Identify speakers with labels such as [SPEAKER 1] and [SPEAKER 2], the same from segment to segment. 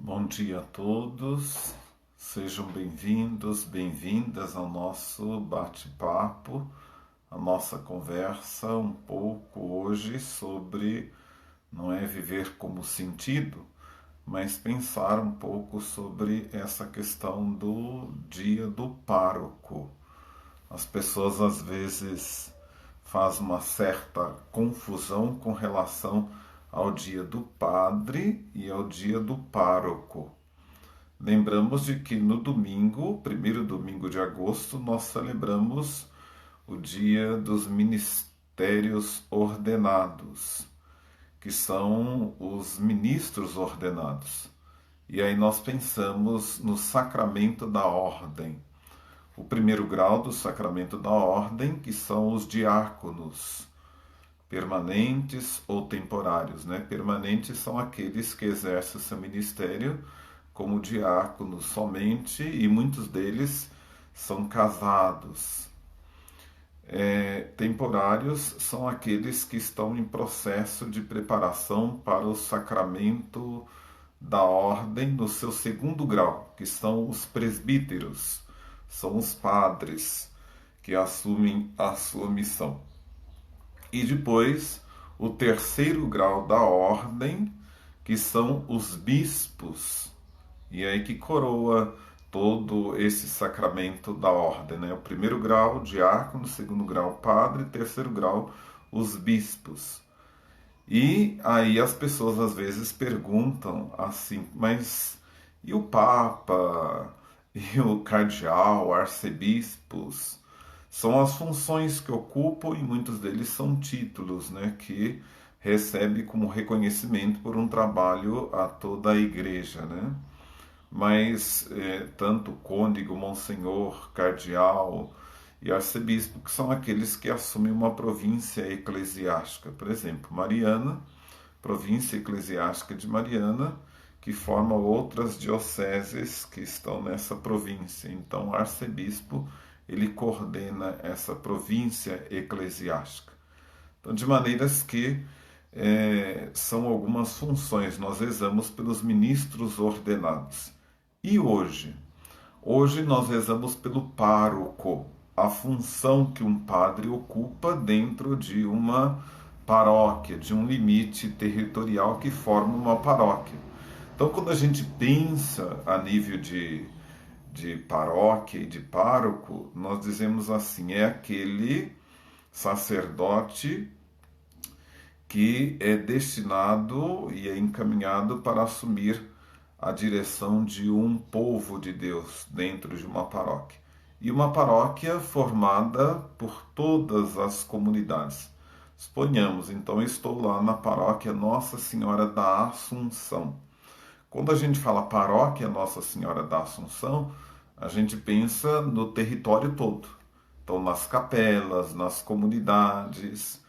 [SPEAKER 1] Bom dia a todos, sejam bem-vindos, bem-vindas ao nosso bate-papo, a nossa conversa um pouco hoje sobre, não é viver como sentido, mas pensar um pouco sobre essa questão do dia do pároco. As pessoas às vezes fazem uma certa confusão com relação ao dia do padre e ao dia do pároco. Lembramos de que no domingo, primeiro domingo de agosto, nós celebramos o dia dos ministérios ordenados, que são os ministros ordenados. E aí nós pensamos no sacramento da ordem. O primeiro grau do sacramento da ordem, que são os diáconos, permanentes ou temporários, né? Permanentes são aqueles que exercem o seu ministério como diáconos somente, e muitos deles são casados. Temporários são aqueles que estão em processo de preparação para o sacramento da ordem no seu segundo grau, que são os presbíteros, são os padres que assumem a sua missão. E depois, o terceiro grau da ordem, que são os bispos, e aí que coroa todo esse sacramento da ordem, né? O primeiro grau, diácono, segundo grau, padre, terceiro grau, os bispos. E aí as pessoas às vezes perguntam assim, mas e o Papa, e o cardeal, arcebispos? São as funções que ocupam e muitos deles são títulos, né, que recebe como reconhecimento por um trabalho a toda a igreja, né? Mas tanto cônego, monsenhor, cardeal e arcebispo, que são aqueles que assumem uma província eclesiástica. Por exemplo, Mariana, província eclesiástica de Mariana, que forma outras dioceses que estão nessa província. Então, o arcebispo, ele coordena essa província eclesiástica. Então, de maneiras que são algumas funções, nós rezamos pelos ministros ordenados. E hoje? Hoje nós rezamos pelo pároco, a função que um padre ocupa dentro de uma paróquia, de um limite territorial que forma uma paróquia. Então, quando a gente pensa a nível de paróquia e de pároco, nós dizemos assim: é aquele sacerdote que é destinado e é encaminhado para assumir a direção de um povo de Deus dentro de uma paróquia. E uma paróquia formada por todas as comunidades. Suponhamos, então, eu estou lá na paróquia Nossa Senhora da Assunção. Quando a gente fala paróquia Nossa Senhora da Assunção, a gente pensa no território todo. Então, nas capelas, nas comunidades.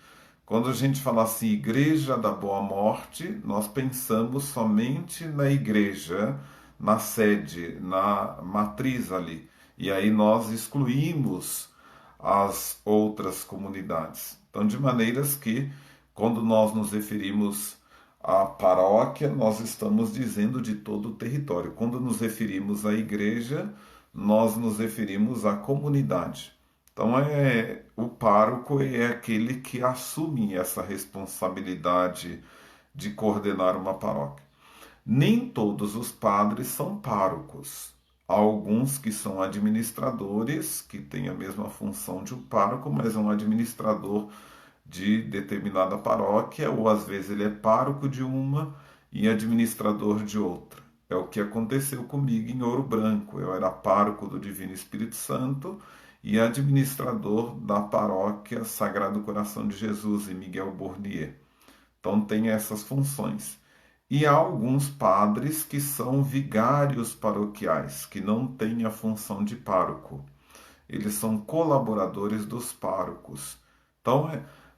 [SPEAKER 1] Quando a gente fala assim, Igreja da Boa Morte, nós pensamos somente na igreja, na sede, na matriz ali. E aí nós excluímos as outras comunidades. Então, de maneiras que, quando nós nos referimos à paróquia, nós estamos dizendo de todo o território. Quando nos referimos à igreja, nós nos referimos à comunidade. Então, o pároco é aquele que assume essa responsabilidade de coordenar uma paróquia. Nem todos os padres são párocos. Há alguns que são administradores, que têm a mesma função de um pároco, mas é um administrador de determinada paróquia, ou às vezes ele é pároco de uma e administrador de outra. É o que aconteceu comigo em Ouro Branco. Eu era pároco do Divino Espírito Santo e administrador da paróquia Sagrado Coração de Jesus, em Miguel Bournier. Então tem essas funções. E há alguns padres que são vigários paroquiais, que não têm a função de pároco. Eles são colaboradores dos párocos. Então,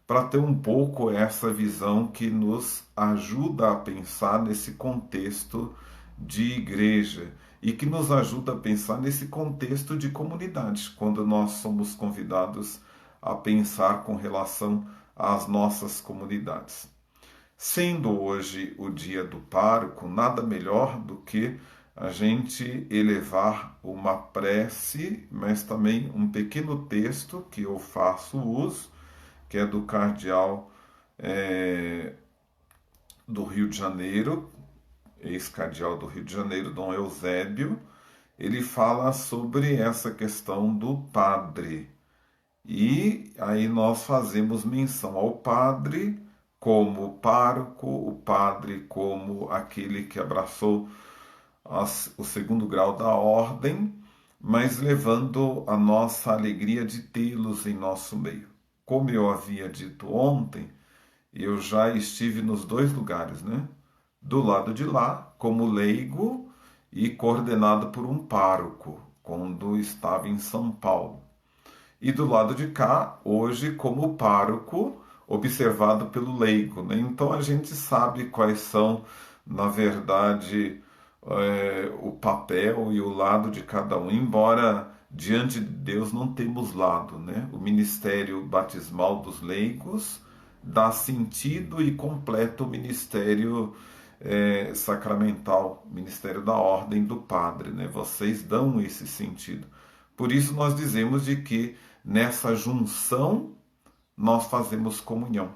[SPEAKER 1] para ter um pouco essa visão que nos ajuda a pensar nesse contexto de igreja e que nos ajuda a pensar nesse contexto de comunidade, quando nós somos convidados a pensar com relação às nossas comunidades. Sendo hoje o dia do pároco, nada melhor do que a gente elevar uma prece, mas também um pequeno texto que eu faço uso, que é do cardeal do Rio de Janeiro, ex-cardeal do Rio de Janeiro, Dom Eusébio. Ele fala sobre essa questão do padre. E aí nós fazemos menção ao padre como pároco, o padre como aquele que abraçou o segundo grau da ordem, mas levando a nossa alegria de tê-los em nosso meio. Como eu havia dito ontem, eu já estive nos dois lugares, né? Do lado de lá, como leigo e coordenado por um pároco, quando estava em São Paulo. E do lado de cá, hoje, como pároco, observado pelo leigo, né? Então a gente sabe quais são, na verdade, o papel e o lado de cada um, embora diante de Deus não temos lado, né? O ministério batismal dos leigos dá sentido e completa o ministério sacramental, ministério da ordem do padre, né? Vocês dão esse sentido. Por isso nós dizemos de que nessa junção nós fazemos comunhão.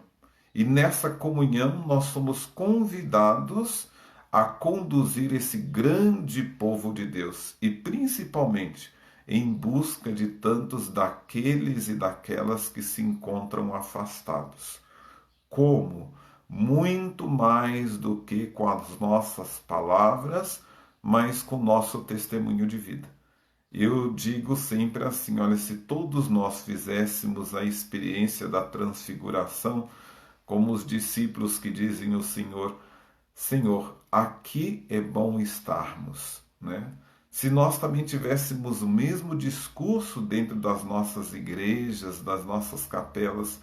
[SPEAKER 1] E nessa comunhão nós somos convidados a conduzir esse grande povo de Deus e principalmente em busca de tantos daqueles e daquelas que se encontram afastados. Como? Muito mais do que com as nossas palavras, mas com o nosso testemunho de vida. Eu digo sempre assim, olha, se todos nós fizéssemos a experiência da transfiguração, como os discípulos que dizem ao Senhor, Senhor, aqui é bom estarmos, né? Se nós também tivéssemos o mesmo discurso dentro das nossas igrejas, das nossas capelas,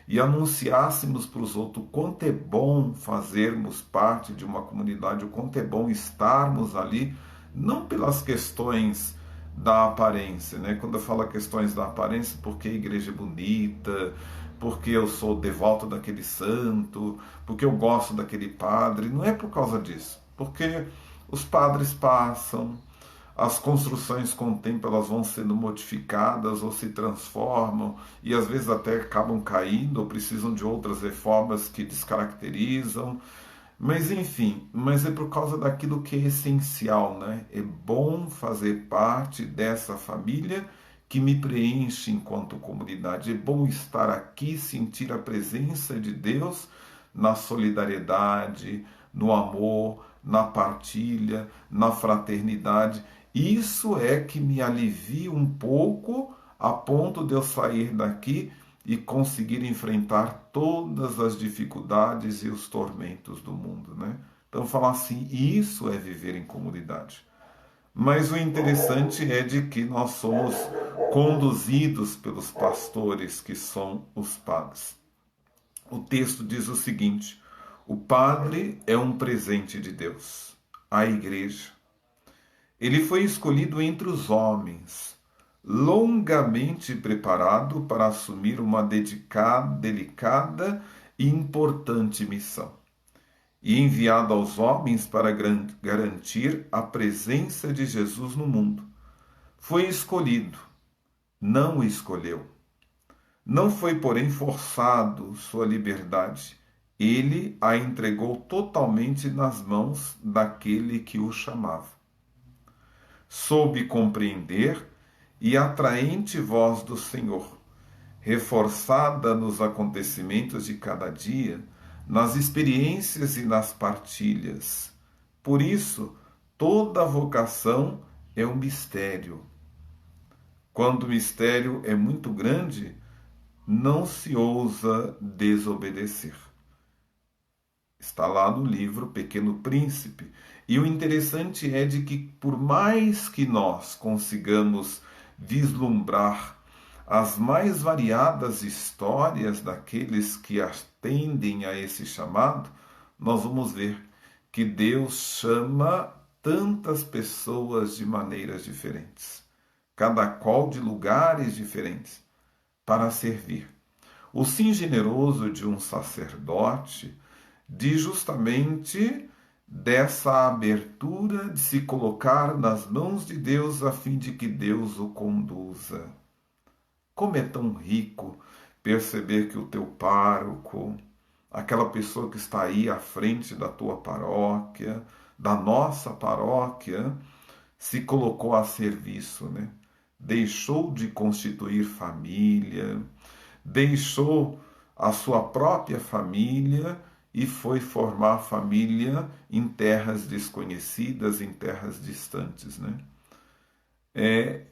[SPEAKER 1] e anunciássemos para os outros o quanto é bom fazermos parte de uma comunidade, o quanto é bom estarmos ali, não pelas questões da aparência, né? Quando eu falo questões da aparência, porque a igreja é bonita, porque eu sou devoto daquele santo, porque eu gosto daquele padre, não é por causa disso, porque os padres passam, as construções com o tempo elas vão sendo modificadas ou se transformam e às vezes até acabam caindo ou precisam de outras reformas que descaracterizam. Mas enfim, mas é por causa daquilo que é essencial, né? É bom fazer parte dessa família que me preenche enquanto comunidade. É bom estar aqui, sentir a presença de Deus na solidariedade, no amor, na partilha, na fraternidade. Isso é que me alivia um pouco a ponto de eu sair daqui e conseguir enfrentar todas as dificuldades e os tormentos do mundo, né? Então, falar assim, isso é viver em comunidade. Mas o interessante é de que nós somos conduzidos pelos pastores, que são os padres. O texto diz o seguinte: o padre é um presente de Deus, a igreja. Ele foi escolhido entre os homens, longamente preparado para assumir uma delicada e importante missão, e enviado aos homens para garantir a presença de Jesus no mundo. Foi escolhido, não o escolheu. Não foi, porém, forçado sua liberdade. Ele a entregou totalmente nas mãos daquele que o chamava. Soube compreender e atraente voz do Senhor, reforçada nos acontecimentos de cada dia, nas experiências e nas partilhas. Por isso, toda vocação é um mistério. Quando o mistério é muito grande, não se ousa desobedecer. Está lá no livro Pequeno Príncipe. E o interessante é de que, por mais que nós consigamos vislumbrar as mais variadas histórias daqueles que atendem a esse chamado, nós vamos ver que Deus chama tantas pessoas de maneiras diferentes, cada qual de lugares diferentes, para servir. O sim generoso de um sacerdote, de justamente dessa abertura de se colocar nas mãos de Deus a fim de que Deus o conduza. Como é tão rico perceber que o teu pároco, aquela pessoa que está aí à frente da tua paróquia, da nossa paróquia, se colocou a serviço, né? Deixou de constituir família, deixou a sua própria família e foi formar família em terras desconhecidas, em terras distantes, né?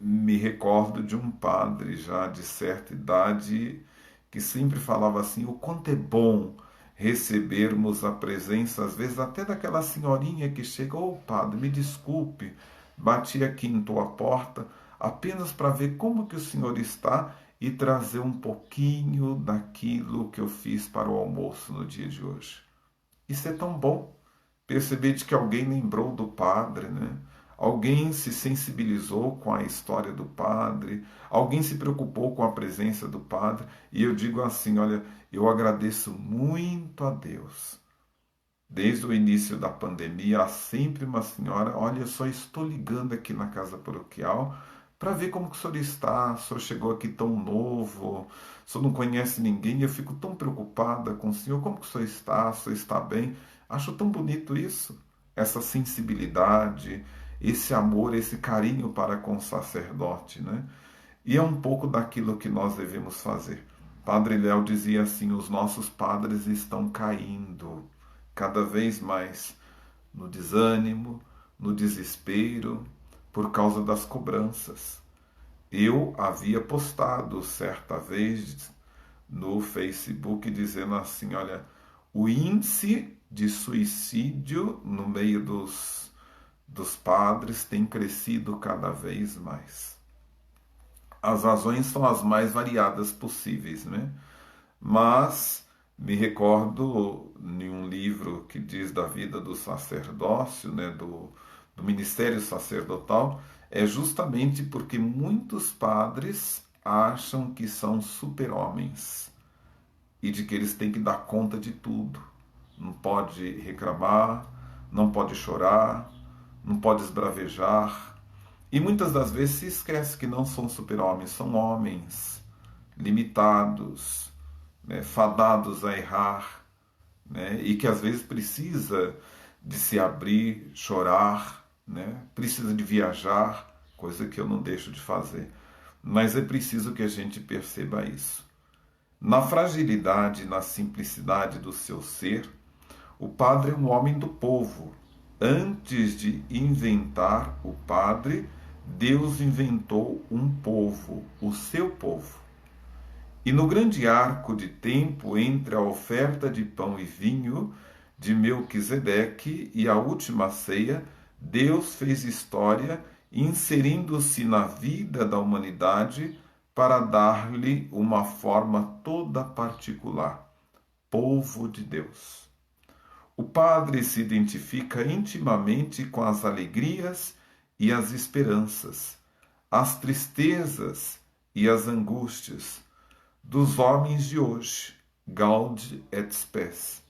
[SPEAKER 1] Me recordo de um padre já de certa idade que sempre falava assim: o quanto é bom recebermos a presença, às vezes até daquela senhorinha que chega: ô padre, me desculpe, bati aqui em tua porta apenas para ver como que o senhor está e trazer um pouquinho daquilo que eu fiz para o almoço no dia de hoje. Isso é tão bom, perceber de que alguém lembrou do padre, né? Alguém se sensibilizou com a história do padre, alguém se preocupou com a presença do padre, e eu digo assim: olha, eu agradeço muito a Deus. Desde o início da pandemia, há sempre uma senhora: olha, eu só estou ligando aqui na casa paroquial para ver como que o senhor está, o senhor chegou aqui tão novo, o senhor não conhece ninguém, e eu fico tão preocupada com o senhor, como que o senhor está bem? Acho tão bonito isso, essa sensibilidade, esse amor, esse carinho para com o sacerdote, né? E é um pouco daquilo que nós devemos fazer. Padre Léo dizia assim: os nossos padres estão caindo cada vez mais no desânimo, no desespero, por causa das cobranças. Eu havia postado certa vez no Facebook dizendo assim: olha, o índice de suicídio no meio dos padres tem crescido cada vez mais. As razões são as mais variadas possíveis, né? Mas me recordo em um livro que diz da vida do sacerdócio, né, do ministério sacerdotal, é justamente porque muitos padres acham que são super-homens e de que eles têm que dar conta de tudo. Não pode reclamar, não pode chorar, não pode esbravejar. E muitas das vezes se esquece que não são super-homens, são homens limitados, né, fadados a errar, né, e que às vezes precisa de se abrir, chorar, né, precisa de viajar, coisa que eu não deixo de fazer. Mas é preciso que a gente perceba isso. Na fragilidade e na simplicidade do seu ser, o padre é um homem do povo. Antes de inventar o padre, Deus inventou um povo, o seu povo. E no grande arco de tempo entre a oferta de pão e vinho de Melquisedeque e a última ceia, Deus fez história, inserindo-se na vida da humanidade para dar-lhe uma forma toda particular, povo de Deus. O padre se identifica intimamente com as alegrias e as esperanças, as tristezas e as angústias dos homens de hoje, Gaude et Spes.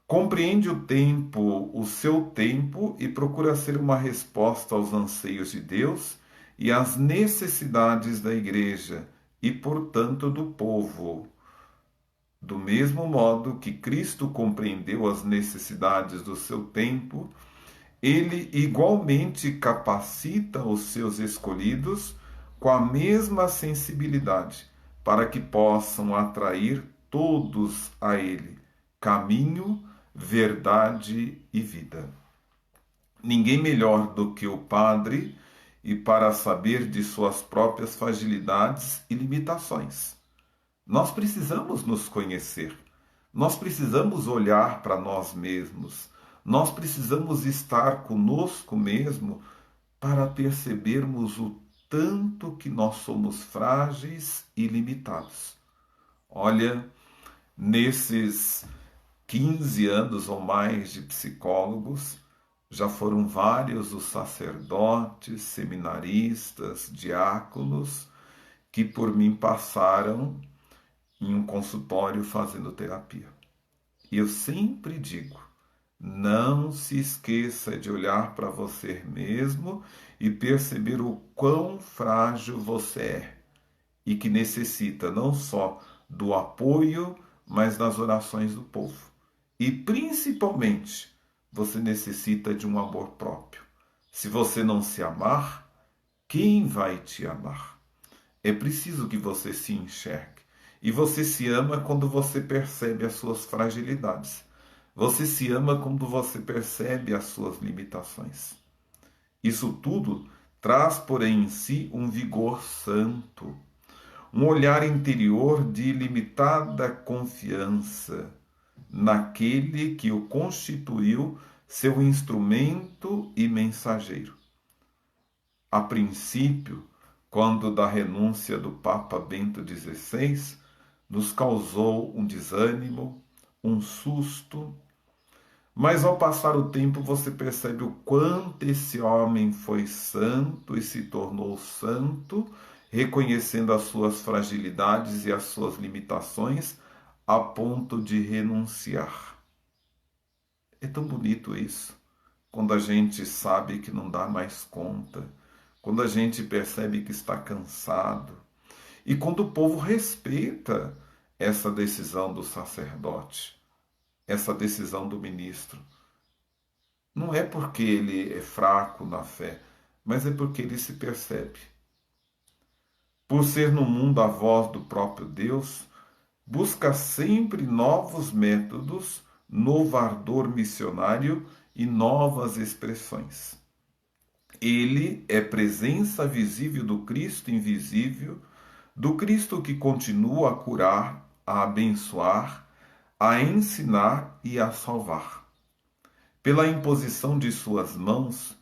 [SPEAKER 1] Compreende o tempo, o seu tempo, e procura ser uma resposta aos anseios de Deus e às necessidades da Igreja e, portanto, do povo. Do mesmo modo que Cristo compreendeu as necessidades do seu tempo, ele igualmente capacita os seus escolhidos com a mesma sensibilidade, para que possam atrair todos a ele, caminho, verdade e vida. Ninguém melhor do que o Padre e para saber de suas próprias fragilidades e limitações. Nós precisamos nos conhecer, nós precisamos olhar para nós mesmos, nós precisamos estar conosco mesmo para percebermos o tanto que nós somos frágeis e limitados. Olha, nesses 15 anos ou mais de psicólogos, já foram vários os sacerdotes, seminaristas, diáconos que por mim passaram em um consultório fazendo terapia. Eu sempre digo, não se esqueça de olhar para você mesmo e perceber o quão frágil você é e que necessita não só do apoio, mas das orações do povo. E principalmente, você necessita de um amor próprio. Se você não se amar, quem vai te amar? É preciso que você se enxergue. E você se ama quando você percebe as suas fragilidades. Você se ama quando você percebe as suas limitações. Isso tudo traz, porém, em si um vigor santo, um olhar interior de ilimitada confiança naquele que o constituiu seu instrumento e mensageiro. A princípio, quando da renúncia do Papa Bento XVI, nos causou um desânimo, um susto, mas ao passar o tempo você percebe o quanto esse homem foi santo e se tornou santo, reconhecendo as suas fragilidades e as suas limitações, a ponto de renunciar. É tão bonito isso, quando a gente sabe que não dá mais conta, quando a gente percebe que está cansado, e quando o povo respeita essa decisão do sacerdote, essa decisão do ministro. Não é porque ele é fraco na fé, mas é porque ele se percebe. Por ser no mundo a voz do próprio Deus, busca sempre novos métodos, novo ardor missionário e novas expressões. Ele é presença visível do Cristo invisível, do Cristo que continua a curar, a abençoar, a ensinar e a salvar. Pela imposição de suas mãos,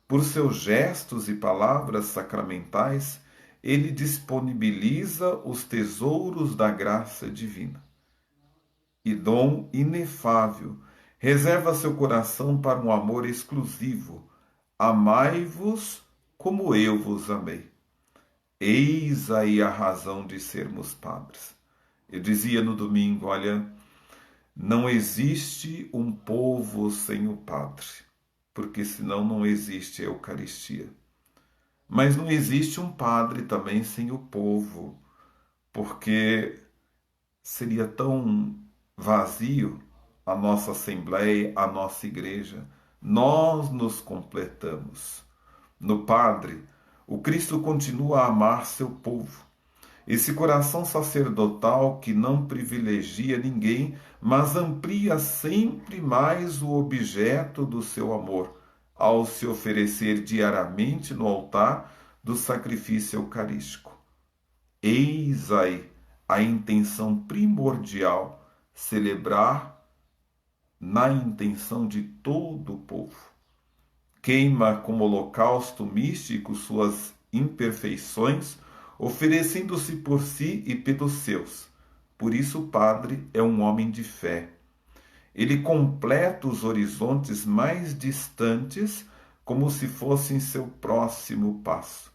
[SPEAKER 1] por seus gestos e palavras sacramentais, ele disponibiliza os tesouros da graça divina. E dom inefável, reserva seu coração para um amor exclusivo. Amai-vos como eu vos amei. Eis aí a razão de sermos padres. Eu dizia no domingo, olha, não existe um povo sem o padre, porque senão não existe a Eucaristia. Mas não existe um padre também sem o povo, porque seria tão vazio a nossa assembleia, a nossa igreja. Nós nos completamos. No padre, o Cristo continua a amar seu povo. Esse coração sacerdotal que não privilegia ninguém, mas amplia sempre mais o objeto do seu amor, ao se oferecer diariamente no altar do sacrifício eucarístico. Eis aí a intenção primordial, celebrar na intenção de todo o povo. Queima como holocausto místico suas imperfeições, oferecendo-se por si e pelos seus. Por isso o padre é um homem de fé. Ele completa os horizontes mais distantes como se fossem seu próximo passo.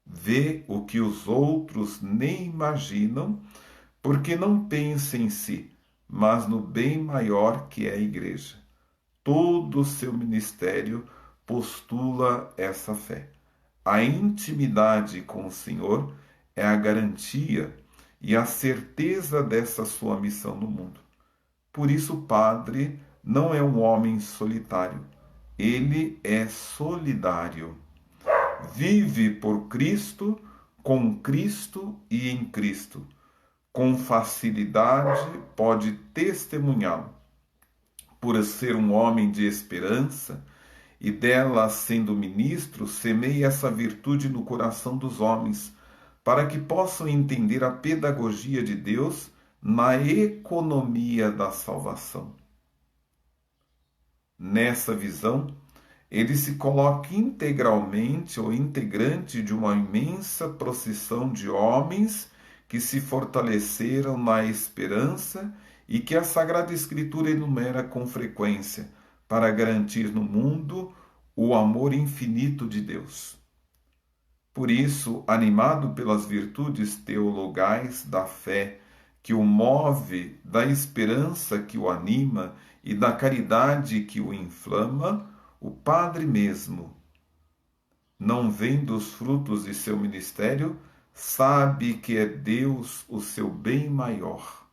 [SPEAKER 1] Vê o que os outros nem imaginam, porque não pensa em si, mas no bem maior que é a Igreja. Todo o seu ministério postula essa fé. A intimidade com o Senhor é a garantia e a certeza dessa sua missão no mundo. Por isso, o padre não é um homem solitário, ele é solidário. Vive por Cristo, com Cristo e em Cristo. Com facilidade pode testemunhá-lo. Por ser um homem de esperança, e dela, sendo ministro, semeia essa virtude no coração dos homens, para que possam entender a pedagogia de Deus na economia da salvação. Nessa visão, ele se coloca integralmente ou integrante de uma imensa procissão de homens que se fortaleceram na esperança e que a Sagrada Escritura enumera com frequência, para garantir no mundo o amor infinito de Deus. Por isso, animado pelas virtudes teologais da fé que o move, da esperança que o anima e da caridade que o inflama, o Padre mesmo, não vendo os frutos de seu ministério, sabe que é Deus o seu bem maior.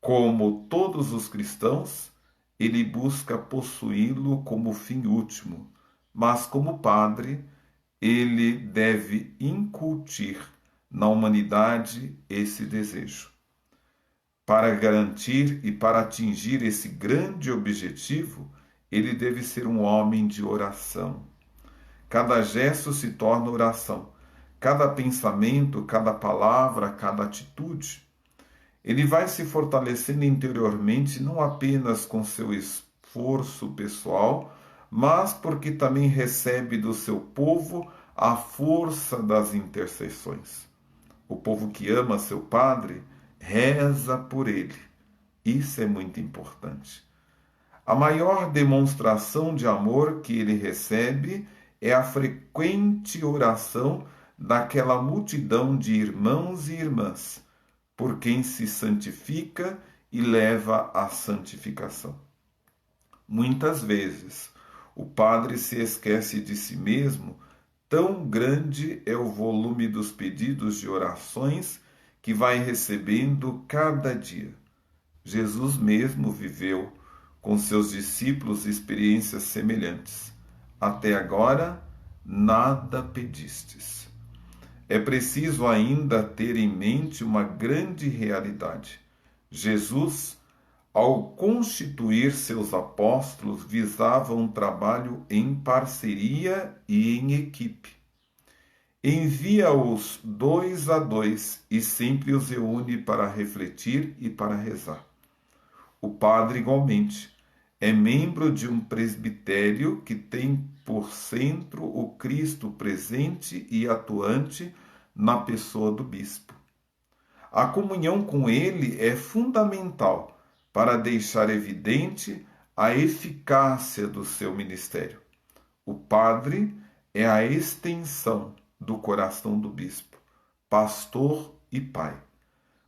[SPEAKER 1] Como todos os cristãos, ele busca possuí-lo como fim último, mas como padre, ele deve incutir na humanidade esse desejo. Para garantir e para atingir esse grande objetivo, ele deve ser um homem de oração. Cada gesto se torna oração, cada pensamento, cada palavra, cada atitude. Ele vai se fortalecendo interiormente não apenas com seu esforço pessoal, mas porque também recebe do seu povo a força das intercessões. O povo que ama seu Padre reza por ele. Isso é muito importante. A maior demonstração de amor que ele recebe é a frequente oração daquela multidão de irmãos e irmãs, por quem se santifica e leva à santificação. Muitas vezes, o padre se esquece de si mesmo, tão grande é o volume dos pedidos de orações que vai recebendo cada dia. Jesus mesmo viveu com seus discípulos experiências semelhantes. Até agora, nada pedistes. É preciso ainda ter em mente uma grande realidade. Jesus, ao constituir seus apóstolos, visava um trabalho em parceria e em equipe. Envia-os 2 a 2 e sempre os reúne para refletir e para rezar. O padre, igualmente, é membro de um presbitério que tem por centro o Cristo presente e atuante na pessoa do bispo. A comunhão com ele é fundamental para deixar evidente a eficácia do seu ministério. O padre é a extensão do coração do bispo, pastor e pai.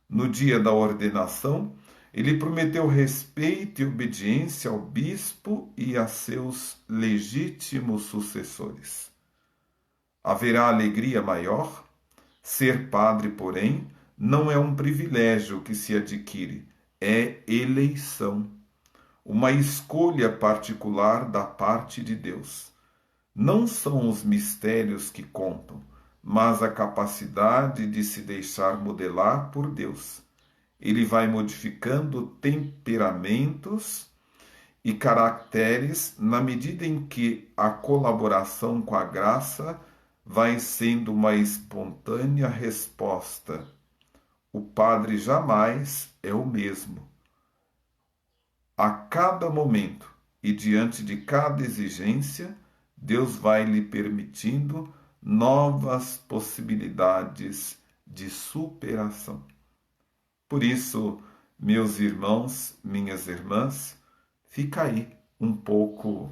[SPEAKER 1] No dia da ordenação, ele prometeu respeito e obediência ao bispo e a seus legítimos sucessores. Haverá alegria maior? Ser padre, porém, não é um privilégio que se adquire, é eleição, uma escolha particular da parte de Deus. Não são os mistérios que contam, mas a capacidade de se deixar modelar por Deus. Ele vai modificando temperamentos e caracteres na medida em que a colaboração com a graça vai sendo uma espontânea resposta. O padre jamais é o mesmo. A cada momento e diante de cada exigência, Deus vai lhe permitindo novas possibilidades de superação. Por isso, meus irmãos, minhas irmãs, fica aí um pouco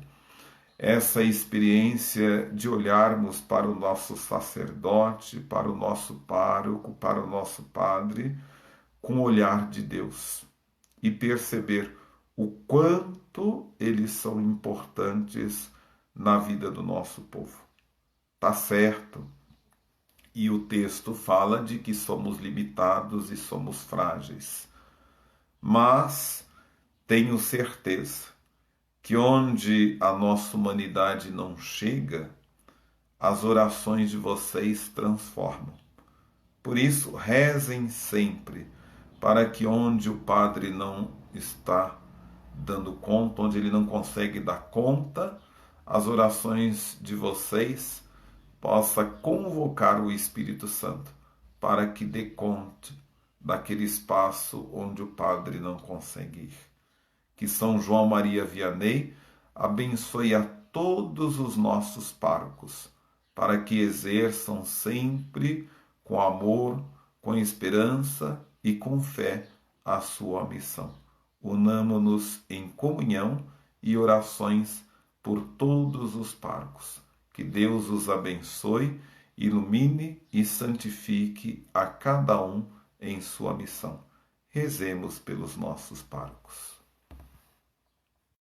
[SPEAKER 1] essa experiência de olharmos para o nosso sacerdote, para o nosso pároco, para o nosso padre, com o olhar de Deus e perceber o quanto eles são importantes na vida do nosso povo. Tá certo? E o texto fala de que somos limitados e somos frágeis. Mas tenho certeza que onde a nossa humanidade não chega, as orações de vocês transformam. Por isso, rezem sempre, para que onde o padre não está dando conta, onde ele não consegue dar conta, as orações de vocês possa convocar o Espírito Santo para que dê conta daquele espaço onde o padre não consegue ir. Que São João Maria Vianney abençoe a todos os nossos párocos, para que exerçam sempre com amor, com esperança e com fé a sua missão. Unamo-nos em comunhão e orações por todos os párocos. Que Deus os abençoe, ilumine e santifique a cada um em sua missão. Rezemos pelos nossos párocos.